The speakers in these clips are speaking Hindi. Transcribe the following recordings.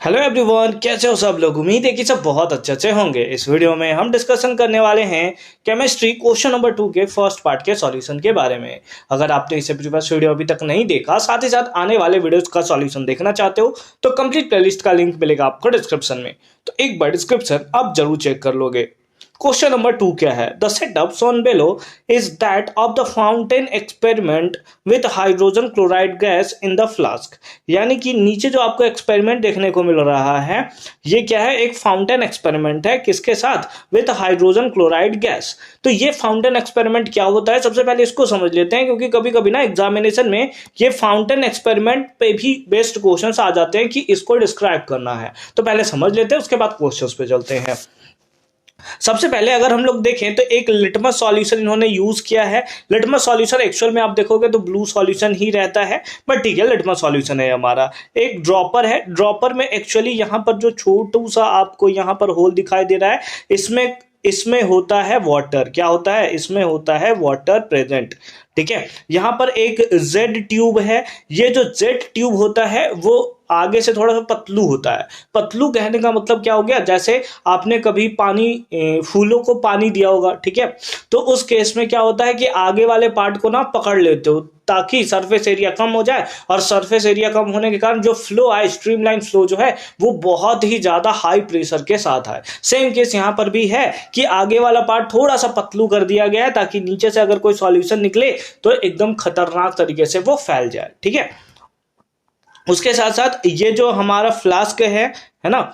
हेलो एवरीवन, कैसे हो सब लोग। उम्मीद है कि सब बहुत अच्छे होंगे। इस वीडियो में हम डिस्कशन करने वाले हैं केमिस्ट्री क्वेश्चन नंबर 2 के फर्स्ट पार्ट के सॉल्यूशन के बारे में। अगर आपने इससे प्रीवियस वीडियो अभी तक नहीं देखा, साथ ही साथ आने वाले वीडियोस का सॉल्यूशन देखना चाहते हो तो कंप्लीट प्लेलिस्ट का लिंक मिलेगा आपको डिस्क्रिप्शन में, तो एक बार डिस्क्रिप्शन आप जरूर चेक कर लोगे। क्वेश्चन नंबर 2 क्या है? The setup shown below is that of the fountain experiment with hydrogen chloride gas in the flask। यानी कि नीचे जो आपको एक्सपेरिमेंट देखने को मिल रहा है, ये क्या है? एक फाउंटेन एक्सपेरिमेंट है। किसके साथ? With hydrogen chloride gas. तो ये फाउंटेन एक्सपेरिमेंट क्या होता है, सबसे पहले इसको समझ लेते हैं, क्योंकि कभी कभी ना एग्जामिनेशन में ये फाउंटेन एक्सपेरिमेंट पे भी बेस्ड क्वेश्चंस आ जाते हैं कि इसको डिस्क्राइब करना है। तो पहले समझ लेते हैं, उसके बाद क्वेश्चंस पे चलते हैं। सबसे पहले अगर हम लोग देखें तो एक लिटमस सॉल्यूशन इन्होंने यूज किया है। लिटमस सॉल्यूशन एक्चुअल में आप देखोगे तो ब्लू सॉल्यूशन ही रहता है, बट ठीक है, लिटमस सॉल्यूशन है हमारा। एक ड्रॉपर है, ड्रॉपर में एक्चुअली यहां पर जो छोटू सा आपको यहां पर होल दिखाई दे रहा है, इसमें होता है वाटर। क्या होता है? इसमें होता है वाटर प्रेजेंट। ठीक है, यहां पर एक जेड ट्यूब है। ये जो जेड ट्यूब होता है वो आगे से थोड़ा सा पतलू होता है। पतलू कहने का मतलब क्या हो गया? जैसे आपने कभी पानी फूलों को पानी दिया होगा, ठीक है, तो उस केस में क्या होता है कि आगे वाले पार्ट को ना पकड़ लेते हो ताकि सरफेस एरिया कम हो जाए, और सरफेस एरिया कम होने के कारण जो फ्लो आए, स्ट्रीमलाइन फ्लो जो है वो बहुत ही ज्यादा हाई प्रेशर के साथ आए। सेम केस यहां पर भी है कि आगे वाला पार्ट थोड़ा सा पतलू कर दिया गया है ताकि नीचे से अगर कोई सॉल्यूशन निकले तो एकदम खतरनाक तरीके से वो फैल जाए। ठीक है, उसके साथ साथ ये जो हमारा फ्लास्क है ना,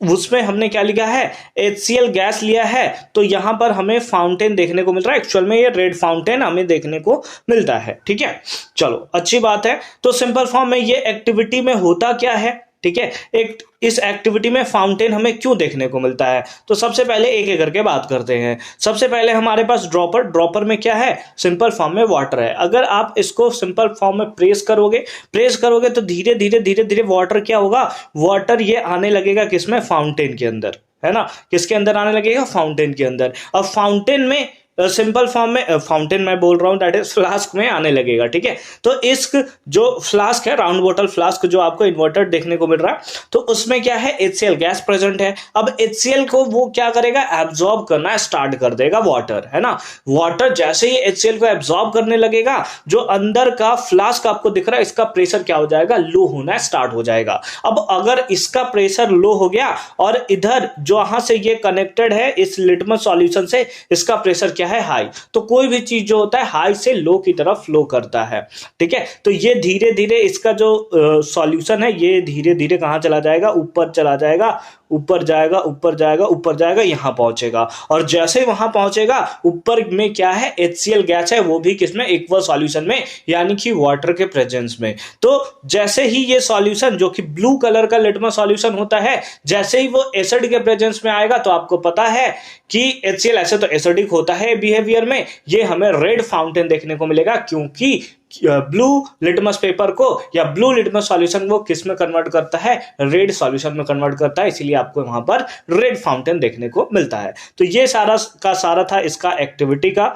उसमें हमने क्या लिखा है? HCl गैस लिया है। तो यहां पर हमें फाउंटेन देखने को मिल रहा है। एक्चुअल में ये रेड फाउंटेन हमें देखने को मिलता है। ठीक है, चलो अच्छी बात है। तो सिंपल फॉर्म में ये एक्टिविटी में होता क्या है? ठीक है, एक इस एक्टिविटी में फाउंटेन हमें क्यों देखने को मिलता है, तो सबसे पहले एक एक करके बात करते हैं। सबसे पहले हमारे पास ड्रॉपर में क्या है? सिंपल फॉर्म में वाटर है। अगर आप इसको सिंपल फॉर्म में प्रेस करोगे तो धीरे धीरे वाटर क्या होगा? वाटर ये आने लगेगा किसमें? फाउंटेन के अंदर, है ना। किसके अंदर आने लगेगा? फाउंटेन के अंदर। अब फाउंटेन में सिंपल फॉर्म में फाउंटेन मैं बोल रहा हूं, दैट इज फ्लास्क में आने लगेगा। ठीक है, तो इस जो फ्लास्क है, राउंड बॉटल फ्लास्क जो आपको इन्वर्टेड देखने को मिल रहा है, तो उसमें क्या है? HCl गैस प्रेजेंट है। अब HCl को वो क्या करेगा? एब्जॉर्ब करना स्टार्ट कर देगा वाटर, है ना। वाटर जैसे ही HCl को एब्जॉर्ब करने लगेगा, जो अंदर का फ्लास्क आपको दिख रहा है, इसका प्रेशर क्या हो जाएगा? लो होना स्टार्ट हो जाएगा। अब अगर इसका प्रेशर लो हो गया और इधर जहां से ये कनेक्टेड है इस लिटमस सॉल्यूशन से, इसका प्रेशर क्या है? हाई। तो कोई भी चीज जो होता है हाई से लो की तरफ फ्लो करता है। ठीक है, तो ये धीरे धीरे इसका जो सॉल्यूशन है ये धीरे धीरे कहां चला जाएगा? ऊपर चला जाएगा, ऊपर जाएगा, ऊपर जाएगा, ऊपर जाएगा, यहां पहुंचेगा। और जैसे ही वहां पहुंचेगा, ऊपर में क्या है? HCl गैस है, वो भी किसमें? एक्वस सॉल्यूशन में, यानी कि वाटर के प्रेजेंस में। तो जैसे ही ये सॉल्यूशन जो कि ब्लू कलर का लिटमस सॉल्यूशन होता है, जैसे ही वो एसिड के प्रेजेंस में आएगा, तो आपको पता है कि HCl ऐसे तो एसिडिक होता है बिहेवियर में, ये हमें रेड फाउंटेन देखने को मिलेगा, क्योंकि ब्लू लिटमस पेपर को या ब्लू लिटमस सॉल्यूशन को किस में कन्वर्ट करता है? रेड सॉल्यूशन में कन्वर्ट करता है, इसीलिए आपको वहां पर रेड फाउंटेन देखने को मिलता है। तो ये सारा का सारा था इसका एक्टिविटी का,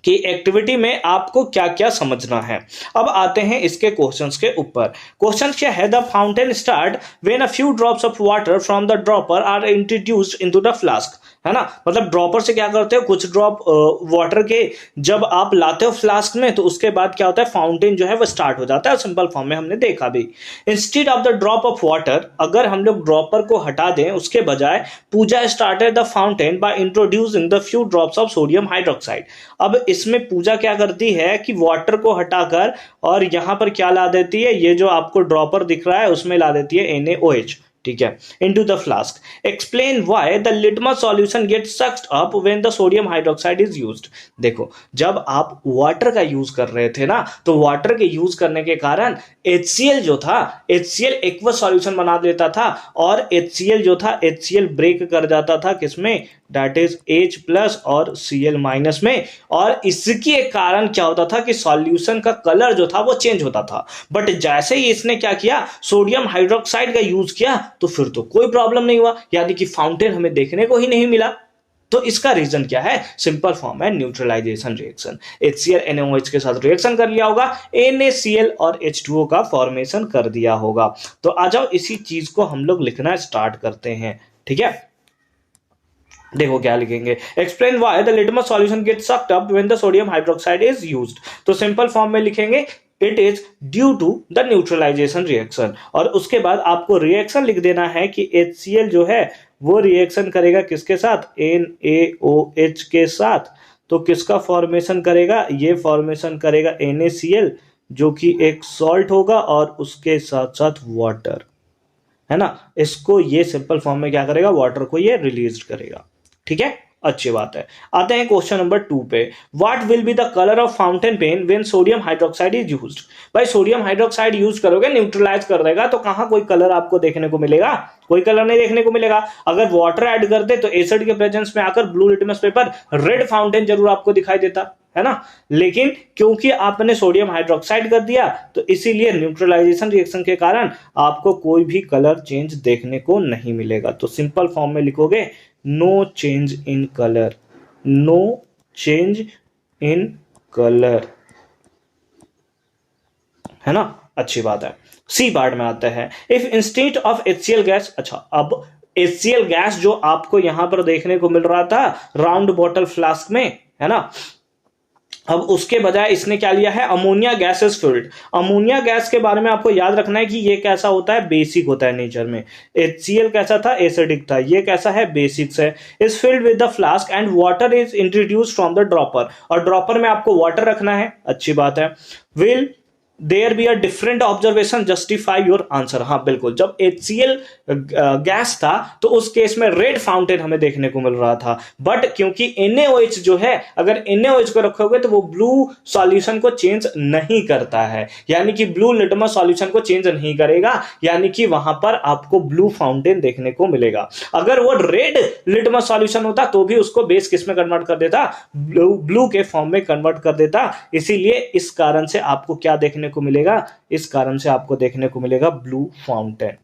कि एक्टिविटी में आपको क्या क्या समझना है। अब आते हैं इसके क्वेश्चंस के ऊपर। क्वेश्चन क्या है? The fountain start when a few drops of water from the dropper are introduced into the flask, है ना। मतलब ड्रॉपर से क्या करते हो? कुछ ड्रॉप वाटर के जब आप लाते हो फ्लास्क में, तो उसके बाद क्या होता है? फाउंटेन जो है वो स्टार्ट हो जाता है। सिंपल फॉर्म में हमने देखा भी, instead of the drop of water, अगर हम लोग ड्रॉपर को हटा दें, उसके बजाय Puja started the fountain by introducing the few drops of sodium hydroxide. अब इसमें पूजा क्या करती है कि वाटर को हटाकर और यहां पर क्या ला देती है? ये जो आपको ड्रॉपर दिख रहा है उसमें ला देती है NaOH। ठीक है, into the flask. Explain why the litmus solution get sucked up when the sodium hydroxide is used. देखो, जब आप वाटर का यूज कर रहे थे ना, तो वाटर के यूज करने के कारण HCl जो था, HCl एक्वस सॉल्यूशन बना देता था, और HCl जो था, HCl ब्रेक कर जाता था किसमें? दैट इज H प्लस और Cl माइनस में। और इसके कारण क्या होता था कि सॉल्यूशन का कलर जो था वो चेंज होता था। बट जैसे ही इसने क्या किया? सोडियम हाइड्रोक्साइड का यूज किया, तो फिर तो कोई प्रॉब्लम नहीं हुआ, यानी कि फाउंटेन हमें देखने को ही नहीं मिला। तो इसका रीजन क्या है? सिंपल फॉर्म है न्यूट्रलाइजेशन रिएक्शन। HCl NaOH के साथ रिएक्शन कर लिया होगा, NaCl और H2O का फॉर्मेशन कर दिया होगा। तो आ जाओ इसी चीज को हम लोग लिखना स्टार्ट करते हैं। ठीक है, देखो क्या लिखेंगे, explain why the litmus solution gets sucked up when the sodium hydroxide is used. तो सिंपल फॉर्म में लिखेंगे it is due to the neutralisation reaction, और उसके बाद आपको रिएक्शन लिख देना है कि HCl जो है वो रिएक्शन करेगा किसके साथ? NaOH के साथ। तो किसका फॉर्मेशन करेगा? ये फॉर्मेशन करेगा NaCl, जो कि एक सॉल्ट होगा, और उसके साथ साथ वाटर, है ना। इसको ये सिंपल फॉर्म में क्या करेगा? वाटर को ये रिलीज करेगा। ठीक है, अच्छी बात है। आते हैं क्वेश्चन नंबर 2 पे। What will be the colour of fountain pen when sodium hydroxide is used? भाई सोडियम हाइड्रोक्साइड यूज करोगे, न्यूट्रलाइज कर देगा, तो कहां कोई कलर आपको देखने को मिलेगा? कोई कलर नहीं देखने को मिलेगा। अगर वाटर ऐड कर दे तो एसिड के प्रेजेंस में आकर blue litmus paper, red fountain जरूर आपको दिखाई देता है ना। लेकिन क्योंकि आपने सोडियम हाइड्रोक्साइड कर दिया, तो इसीलिए न्यूट्रलाइजेशन रिएक्शन के कारण आपको कोई भी कलर चेंज देखने को नहीं मिलेगा। तो सिंपल फॉर्म में लिखोगे no change in colour, no change in colour, है ना। अच्छी बात है। सी पार्ट में आते हैं, if instead of HCl gas. अच्छा, अब HCl गैस जो आपको यहां पर देखने को मिल रहा था राउंड बॉटल फ्लास्क में, है ना, अब उसके बजाय इसने क्या लिया है? Ammonia gas is filled. Ammonia gas के बारे में आपको याद रखना है कि ये कैसा होता है? बेसिक होता है नेचर में। HCl कैसा था? एसिडिक था। ये कैसा है? बेसिक्स है। Is filled with the flask and water is introduced from the dropper, और ड्रॉपर में आपको वाटर रखना है। अच्छी बात है। Will there be a different observation justify your answer. हाँ बिल्कुल, जब HCl गैस था तो उस केस में रेड फाउंटेन हमें देखने को मिल रहा था, बट क्योंकि NaOH जो है, अगर NaOH को रखोगे तो वो ब्लू सॉल्यूशन को चेंज नहीं करता है, यानी कि ब्लू लिटमस सॉल्यूशन को चेंज नहीं करेगा, यानी कि वहां पर आपको ब्लू फाउंटेन देखने को मिलेगा। अगर वो रेड लिटमस सॉल्यूशन होता तो भी उसको बेस किस में कन्वर्ट कर देता? ब्लू के फॉर्म में कन्वर्ट कर देता। इसीलिए इस कारण से आपको क्या देखने को मिलेगा? इस कारण से आपको देखने को मिलेगा ब्लू फाउंटेन।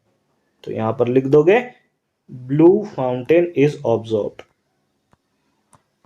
तो यहां पर लिख दोगे blue fountain is observed,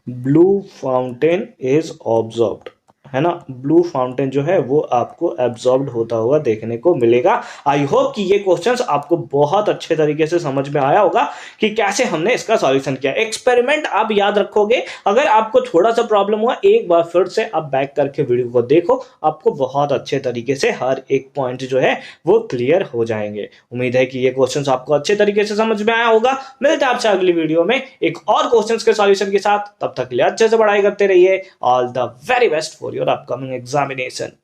blue fountain is observed, है ना। ब्लू फाउंटेन जो है वो आपको एब्जॉर्ब्ड होता हुआ देखने को मिलेगा। आई होप कि ये क्वेश्चंस आपको बहुत अच्छे तरीके से समझ में आया होगा कि कैसे हमने इसका सॉल्यूशन किया। एक्सपेरिमेंट आप याद रखोगे, अगर आपको थोड़ा सा प्रॉब्लम हुआ एक बार फिर से आप बैक करके वीडियो को देखो, आपको बहुत अच्छे तरीके से हर एक पॉइंट जो है वो क्लियर हो जाएंगे। उम्मीद है कि ये क्वेश्चंस आपको अच्छे तरीके से समझ में आया होगा। मिलते हैं आपसे अगली वीडियो में एक और क्वेश्चंस के सॉल्यूशन के साथ। तब तक के लिए अच्छे से पढ़ाई करते रहिए। All the very best for your upcoming examination.